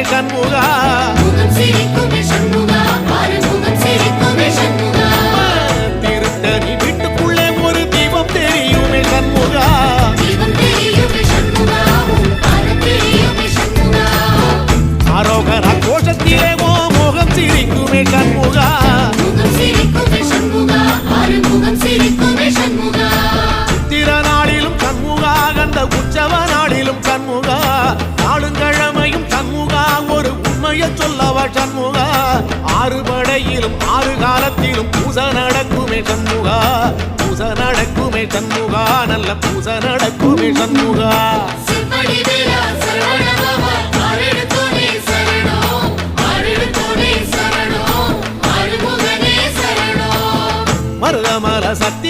சண்முகா திருத்தணி வீட்டுக்குள்ளே ஒரு தீபம் தெரியுமே சண்முகா ஆரோகரா கோஷத்திலே மோகம் சிரிக்குமே சண்முகா சித்திர நாளிலும் சண்முகா கந்த உற்சவ நாளிலும் சண்முகா நாடுங்கிழமையும் சண்முகா ஒரு உண்மையை சொல்லவா சண்முகா ஆறு படையிலும் ஆறு காலத்திலும் பூச நடக்குமே சண்முகா பூச நடக்குமே சண்முகா நல்ல பூச நடக்குமே சண்முகா மருதமல சத்திய